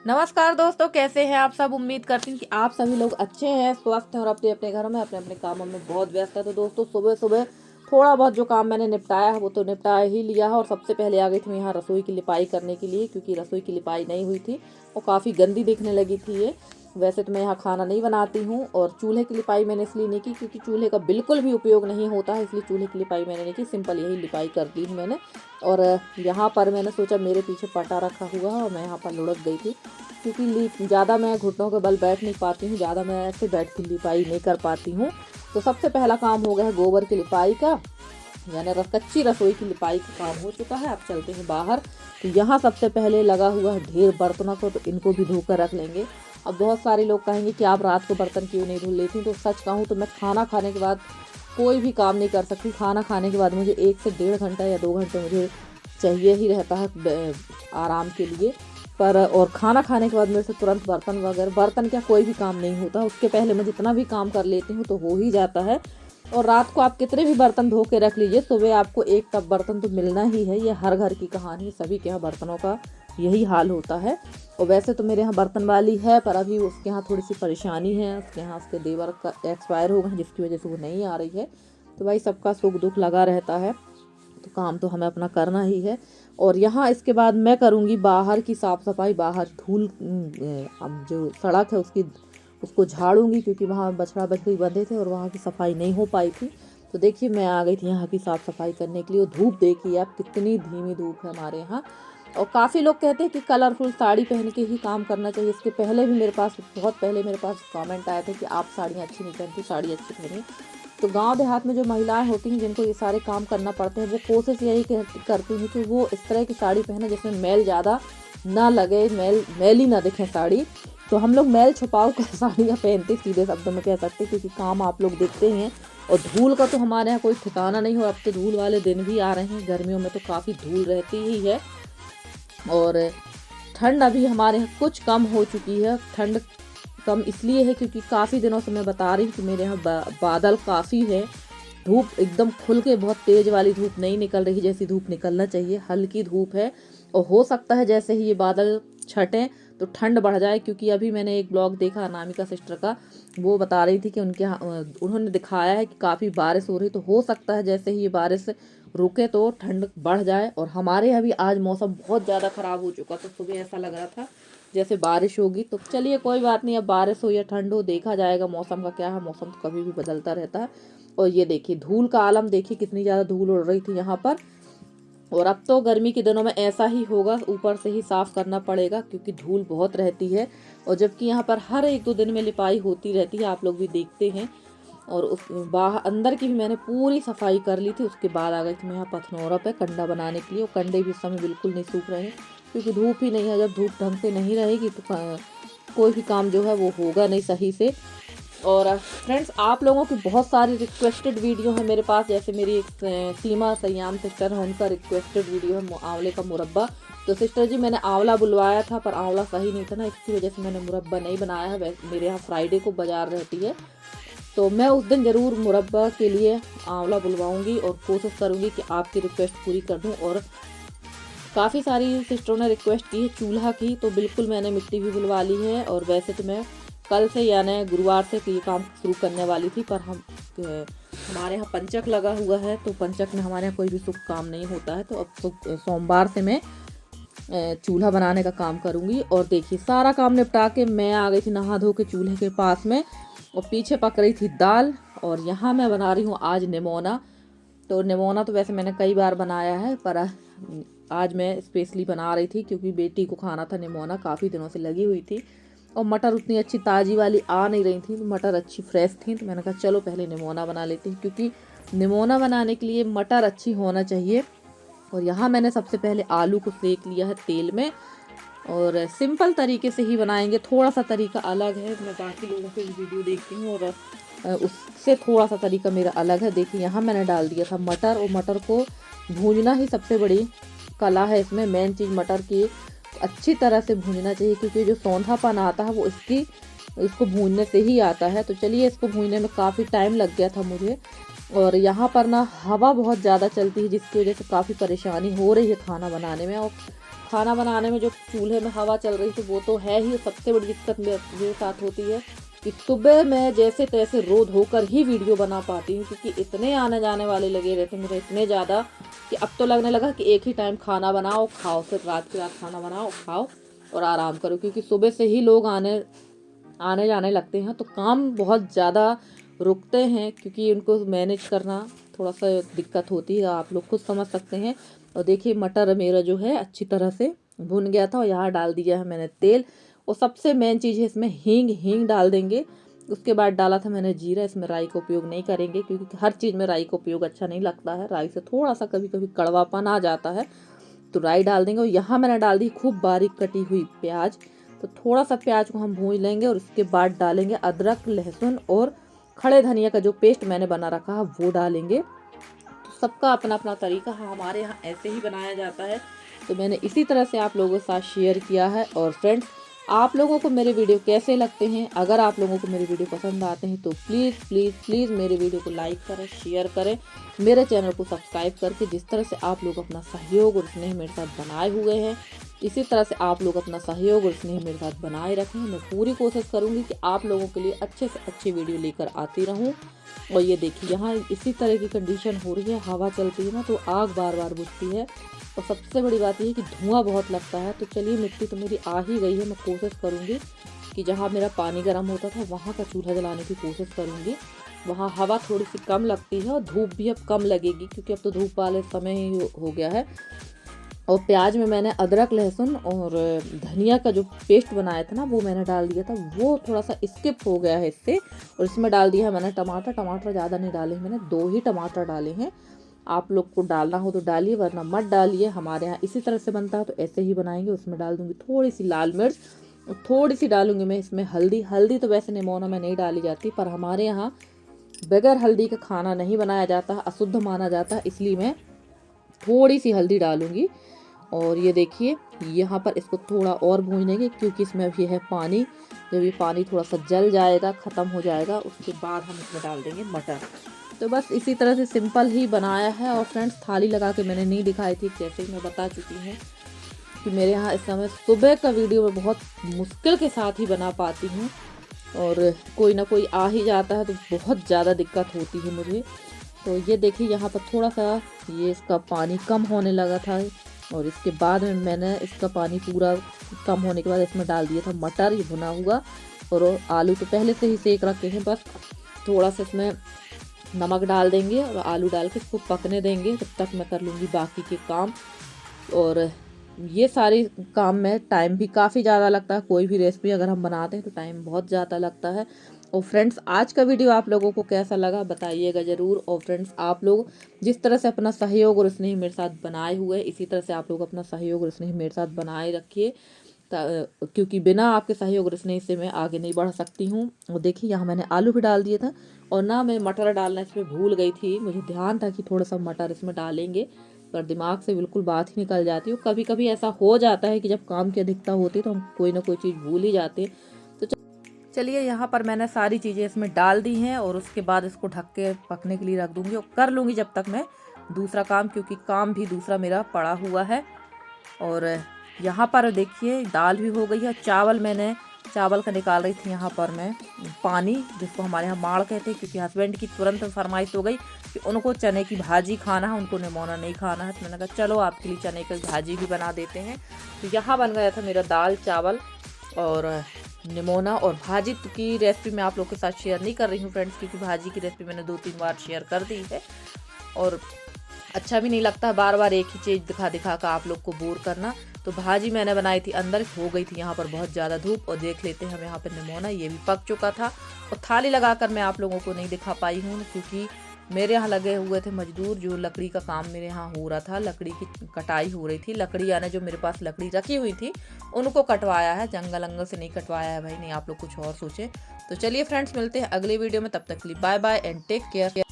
नमस्कार दोस्तों, कैसे हैं आप सब। उम्मीद करती हूँ कि आप सभी लोग अच्छे हैं, स्वस्थ हैं और अपने अपने घरों में अपने अपने कामों में बहुत व्यस्त है। तो दोस्तों सुबह सुबह थोड़ा बहुत जो काम मैंने निपटाया है वो तो निपटा ही लिया है। और सबसे पहले आ गई थी मैं यहाँ रसोई की लिपाई करने के लिए, क्योंकि रसोई की लिपाई नहीं हुई थी और काफ़ी गंदी दिखने लगी थी ये। वैसे तो मैं यहाँ खाना नहीं बनाती हूँ और चूल्हे की लिपाई मैंने इसलिए नहीं की क्योंकि चूल्हे का बिल्कुल भी उपयोग नहीं होता है, इसलिए चूल्हे की लिपाई मैंने नहीं की। सिंपल यही लिपाई कर दी हूँ मैंने। और यहाँ पर मैंने सोचा मेरे पीछे पटा रखा हुआ है और मैं यहाँ पर लुढ़क गई थी, क्योंकि ज़्यादा मैं घुटनों के बल बैठ नहीं पाती हूँ, ज़्यादा मैं ऐसे बैठ के लिपाई नहीं कर पाती हूँ। तो सबसे पहला काम हो गया है गोबर की लिपाई का, यानी कच्ची रसोई की लिपाई का काम हो चुका है। अब चलते हैं बाहर। तो यहाँ सबसे पहले लगा हुआ है ढेर बर्तनों को, तो इनको भी धोकर रख लेंगे। अब बहुत सारे लोग कहेंगे कि आप रात को बर्तन क्यों नहीं धुल लेती। तो सच कहूँ तो मैं खाना खाने के बाद कोई भी काम नहीं कर सकती। खाना खाने के बाद मुझे 1 से 1.5 घंटा या 2 घंटे मुझे चाहिए ही रहता है आराम के लिए। पर और खाना खाने के बाद मेरे से तुरंत बर्तन क्या कोई भी काम नहीं होता। उसके पहले मैं जितना भी काम कर लेती हूँ तो हो ही जाता है। और रात को आप कितने भी बर्तन धो के रख लीजिए, सुबह आपको 1 टब बर्तन तो मिलना ही है। ये हर घर की कहानी, सभी के यहाँ बर्तनों का यही हाल होता है। और वैसे तो मेरे यहाँ बर्तन वाली है, पर अभी उसके यहाँ थोड़ी सी परेशानी है। उसके यहाँ उसके देवर का एक्सपायर हो गए, जिसकी वजह से वो नहीं आ रही है। तो भाई सबका सुख दुख लगा रहता है, तो काम तो हमें अपना करना ही है। और यहाँ इसके बाद मैं करूँगी बाहर की साफ़ सफाई। बाहर धूल अब जो सड़क है उसको झाड़ूंगी, क्योंकि वहाँ बछड़ा बछड़ी बंधे थे और वहाँ की सफाई नहीं हो पाई थी। तो देखिए मैं आ गई थी यहाँ की साफ़ सफाई करने के लिए। और धूप देखिए आप, कितनी धीमी धूप है हमारे यहाँ। और काफ़ी लोग कहते हैं कि कलरफुल साड़ी पहन के ही काम करना चाहिए। इसके पहले भी बहुत पहले मेरे पास कमेंट आए थे कि आप साड़ियाँ अच्छी नहीं पहनती, साड़ी अच्छी पहनी। तो गांव देहात में जो महिलाएं होती हैं जिनको ये सारे काम करना पड़ते हैं, वो कोशिश यही करती हैं कि वो इस तरह की साड़ी पहने जिसमें मैल ज़्यादा ना लगे, मैली ना दिखे साड़ी। तो हम लोग मैल छुपाओ कर साड़ियाँ पहनते, सीधे शब्दों में कह सकते, क्योंकि काम आप लोग देखते हैं। और धूल का तो हमारे यहाँ कोई ठिकाना नहीं हो। अब तो धूल वाले दिन भी आ रहे हैं, गर्मियों में तो काफ़ी धूल रहती ही है। और ठंड अभी हमारे यहाँ कुछ कम हो चुकी है। ठंड कम इसलिए है क्योंकि काफ़ी दिनों से मैं बता रही हूँ कि मेरे यहाँ बादल काफ़ी है। धूप एकदम खुल के बहुत तेज़ वाली धूप नहीं निकल रही, जैसी धूप निकलना चाहिए, हल्की धूप है। और हो सकता है जैसे ही ये बादल छटें तो ठंड बढ़ जाए, क्योंकि अभी मैंने एक ब्लॉग देखा अनामिका सिस्टर का, वो बता रही थी कि उनके यहाँ उन्होंने दिखाया है कि काफ़ी बारिश हो रही। तो हो सकता है जैसे ही ये बारिश रुके तो ठंड बढ़ जाए। और हमारे यहाँ भी आज मौसम बहुत ज़्यादा ख़राब हो चुका, तो सुबह ऐसा लग रहा था जैसे बारिश होगी। तो चलिए कोई बात नहीं, अब बारिश हो या ठंड हो देखा जाएगा। मौसम का क्या है, मौसम तो कभी भी बदलता रहता है। और ये देखिए धूल का आलम देखिए, कितनी ज़्यादा धूल उड़ रही थी यहाँ पर। और अब तो गर्मी के दिनों में ऐसा ही होगा, ऊपर से ही साफ़ करना पड़ेगा क्योंकि धूल बहुत रहती है। और जबकि यहाँ पर हर 1-2 दिन में लिपाई होती रहती है, आप लोग भी देखते हैं। और उस बाहर अंदर की भी मैंने पूरी सफाई कर ली थी। उसके बाद आ गई थी मैं यहाँ पथनौरा पे कंडा बनाने के लिए। और कंडे भी इस समय बिल्कुल नहीं सूख रहे हैं, क्योंकि धूप ही नहीं है। जब धूप ढंग से नहीं रहेगी तो कोई भी काम जो है वो होगा नहीं सही से। और फ्रेंड्स, आप लोगों की बहुत सारी रिक्वेस्टेड वीडियो है मेरे पास। जैसे मेरी एक सीमा सयाम सिस्टर है, उनका रिक्वेस्टेड वीडियो है आंवले का मुरब्बा। तो सिस्टर जी मैंने आंवला बुलवाया था, पर आंवला सही नहीं था ना, इसकी वजह से मैंने मुरब्बा नहीं बनाया है। मेरे यहाँ फ्राइडे को बाजार रहती है, तो मैं उस दिन ज़रूर मुरब्बा के लिए आंवला बुलवाऊंगी और कोशिश करूंगी कि आपकी रिक्वेस्ट पूरी कर दूं। और काफ़ी सारी सिस्टरों ने रिक्वेस्ट की है चूल्हा की, तो बिल्कुल मैंने मिट्टी भी बुलवा ली है। और वैसे तो मैं कल से यानी गुरुवार से ये काम शुरू करने वाली थी, पर हमारे यहाँ पंचक लगा हुआ है, तो पंचक में हमारे यहाँ कोई भी शुभ काम नहीं होता है। तो अब तो सोमवार से मैं चूल्हा बनाने का काम करूँगी। और देखिए सारा काम निपटा के मैं आ गई थी नहा धो के चूल्हे के पास में, और पीछे पक रही थी दाल। और यहाँ मैं बना रही हूँ आज निमोना। तो निमोना तो वैसे मैंने कई बार बनाया है, पर आज मैं स्पेशली बना रही थी क्योंकि बेटी को खाना था निमोना, काफ़ी दिनों से लगी हुई थी। और मटर उतनी अच्छी ताज़ी वाली आ नहीं रही थी, मटर अच्छी फ्रेश थी। तो मैंने कहा चलो पहले निमोना बना लेती हूँ, क्योंकि निमोना बनाने के लिए मटर अच्छी होना चाहिए। और यहाँ मैंने सबसे पहले आलू को सेक लिया है तेल में। और सिंपल तरीके से ही बनाएंगे, थोड़ा सा तरीका अलग है। मैं बाकी लोगों की वीडियो देखती हूँ और उससे थोड़ा सा तरीका मेरा अलग है। देखिए यहाँ मैंने डाल दिया था मटर, और मटर को भूनना ही सबसे बड़ी कला है इसमें। मेन चीज़ मटर की अच्छी तरह से भूनना चाहिए, क्योंकि जो सौंधापन आता है वो इसको भूनने से ही आता है। तो चलिए इसको भूनने में काफ़ी टाइम लग गया था मुझे। और यहाँ पर ना हवा बहुत ज़्यादा चलती है, जिसकी वजह से काफ़ी परेशानी हो रही है खाना बनाने में। और खाना बनाने में जो चूल्हे में हवा चल रही थी वो तो है ही, सबसे बड़ी दिक्कत मेरे साथ होती है कि सुबह मैं जैसे तैसे रो धोकर ही वीडियो बना पाती हूँ, क्योंकि इतने आने जाने वाले लगे रहते हैं मेरे, इतने ज़्यादा कि अब तो लगने लगा कि एक ही टाइम खाना बनाओ खाओ, फिर रात की रात खाना बनाओ खाओ और आराम करो, क्योंकि सुबह से ही लोग आने जाने लगते हैं तो काम बहुत ज़्यादा रुकते हैं, क्योंकि उनको मैनेज करना थोड़ा सा दिक्कत होती है, आप लोग खुद समझ सकते हैं। और देखिए मटर मेरा जो है अच्छी तरह से भुन गया था और यहाँ डाल दिया है मैंने तेल। और सबसे मेन चीज़ है इसमें हींग डाल देंगे। उसके बाद डाला था मैंने जीरा, इसमें राई का उपयोग नहीं करेंगे क्योंकि हर चीज़ में राई का उपयोग अच्छा नहीं लगता है, राई से थोड़ा सा कभी कभी कड़वापन आ जाता है, तो राई डाल देंगे। और यहाँ मैंने डाल दी खूब बारीक कटी हुई प्याज, तो थोड़ा सा प्याज को हम भून लेंगे और उसके बाद डालेंगे अदरक लहसुन और खड़े धनिया का जो पेस्ट मैंने बना रखा है वो डालेंगे। तो सबका अपना अपना तरीका है, हमारे यहाँ ऐसे ही बनाया जाता है, तो मैंने इसी तरह से आप लोगों के साथ शेयर किया है। और फ्रेंड्स, आप लोगों को मेरे वीडियो कैसे लगते हैं? अगर आप लोगों को मेरे वीडियो पसंद आते हैं तो प्लीज़ प्लीज़ प्लीज़ मेरे वीडियो को लाइक करें, शेयर करें, मेरे चैनल को सब्सक्राइब करके जिस तरह से आप लोग अपना सहयोग और स्नेह मेरे साथ बनाए हुए हैं, इसी तरह से आप लोग अपना सहयोग और स्नेह मेरे साथ बनाए रखें। मैं पूरी कोशिश करूँगी कि आप लोगों के लिए अच्छे से अच्छी वीडियो लेकर आती रहूँ। और ये देखिए यहाँ इसी तरह की कंडीशन हो रही है, हवा चलती है ना तो आग बार बार बुझती है, और सबसे बड़ी बात यह है कि धुआं बहुत लगता है। तो चलिए मिट्टी तो मेरी आ ही गई है, मैं कोशिश करूँगी कि जहाँ मेरा पानी गर्म होता था वहाँ का चूल्हा जलाने की कोशिश करूँगी, वहाँ हवा थोड़ी सी कम लगती है और धूप भी अब कम लगेगी, क्योंकि अब तो धूप वाले समय ही हो गया है। और प्याज में मैंने अदरक लहसुन और धनिया का जो पेस्ट बनाया था ना वो मैंने डाल दिया था, वो थोड़ा सा स्किप हो गया है इससे। और इसमें डाल दिया है मैंने टमाटर ज़्यादा नहीं डाले, मैंने 2 ही टमाटर डाले हैं। आप लोग को डालना हो तो डालिए, वरना मत डालिए। हमारे यहाँ इसी तरह से बनता है तो ऐसे ही बनाएंगे। उसमें डाल दूँगी थोड़ी सी लाल मिर्च और थोड़ी सी डालूंगी मैं इसमें हल्दी तो वैसे निमोना में नहीं डाली जाती, पर हमारे यहाँ बगैर हल्दी का खाना नहीं बनाया जाता, अशुद्ध माना जाता है, इसलिए मैं थोड़ी सी हल्दी डालूंगी। और ये देखिए यहाँ पर इसको थोड़ा और भून लेंगे, क्योंकि इसमें अभी है पानी, जब ये पानी थोड़ा सा जल जाएगा, ख़त्म हो जाएगा, उसके बाद हम इसमें डाल देंगे मटर। तो बस इसी तरह से सिंपल ही बनाया है। और फ्रेंड्स, थाली लगा के मैंने नहीं दिखाई थी, जैसे ही मैं बता चुकी हूँ कि मेरे यहाँ इस समय सुबह का वीडियो मैं बहुत मुश्किल के साथ ही बना पाती हूँ, और कोई ना कोई आ ही जाता है तो बहुत ज़्यादा दिक्कत होती है मुझे। तो ये देखिए यहाँ पर थोड़ा सा ये इसका पानी कम होने लगा था, और इसके बाद में मैंने इसका पानी पूरा कम होने के बाद इसमें डाल दिया था मटर, ये भुना हुआ। और आलू तो पहले से ही सेक रखे हैं, बस थोड़ा सा इसमें नमक डाल देंगे और आलू डाल के इसको पकने देंगे, तब तक मैं कर लूँगी बाकी के काम। और ये सारे काम में टाइम भी काफ़ी ज़्यादा लगता है, कोई भी रेसिपी अगर हम बनाते हैं तो टाइम बहुत ज़्यादा लगता है। और फ्रेंड्स, आज का वीडियो आप लोगों को कैसा लगा बताइएगा ज़रूर। और फ्रेंड्स, आप लोग जिस तरह से अपना सहयोग और स्नेह मेरे साथ बनाए हुए, इसी तरह से आप लोग अपना सहयोग और स्नेह मेरे साथ बनाए रखिए, क्योंकि बिना आपके सहयोग और स्नेह से मैं आगे नहीं बढ़ सकती हूँ। और देखिए यहाँ मैंने आलू भी डाल दिया था, और ना मैं मटर डालना इसमें भूल गई थी, मुझे ध्यान था कि थोड़ा सा मटर इसमें डालेंगे, पर दिमाग से बिल्कुल बात ही निकल जाती है। कभी कभी ऐसा हो जाता है कि जब काम की अधिकता होती है तो हम कोई ना कोई चीज़ भूल ही जाते हैं। तो चलिए यहाँ पर मैंने सारी चीज़ें इसमें डाल दी हैं, और उसके बाद इसको ढक के पकने के लिए रख दूँगी, और कर लूँगी जब तक मैं दूसरा काम, क्योंकि काम भी दूसरा मेरा पड़ा हुआ है। और यहाँ पर देखिए दाल भी हो गई है, चावल का निकाल रही थी यहाँ पर मैं पानी, जिसको हमारे यहाँ माड़ कहते हैं, क्योंकि हस्बैंड की तुरंत फरमाइश हो गई कि उनको चने की भाजी खाना है, उनको निमोना नहीं खाना है। तो मैंने कहा चलो आपके लिए चने की भाजी भी बना देते हैं। तो यहाँ बन गया था मेरा दाल चावल और निमोना। और भाजी की रेसिपी मैं आप लोग के साथ शेयर नहीं कर रही हूँ फ्रेंड्स, क्योंकि भाजी की रेसिपी मैंने 2-3 बार शेयर कर दी है, और अच्छा भी नहीं लगता बार बार एक ही चीज़ दिखा दिखा कर आप लोग को बोर करना। तो भाजी मैंने बनाई थी, अंदर हो गई थी यहाँ पर बहुत ज़्यादा धूप। और देख लेते हैं हम यहाँ पर निमोना, ये भी पक चुका था। और थाली लगाकर मैं आप लोगों को नहीं दिखा पाई हूँ, क्योंकि मेरे यहाँ लगे हुए थे मजदूर, जो लकड़ी का काम मेरे यहाँ हो रहा था, लकड़ी की कटाई हो रही थी। लकड़ी यानी जो मेरे पास लकड़ी रखी हुई थी उनको कटवाया है, जंगल अंगल से नहीं कटवाया है भाई, नहीं आप लोग कुछ और सोचें। तो चलिए फ्रेंड्स, मिलते हैं अगले वीडियो में, तब तक के लिए bye bye and take care.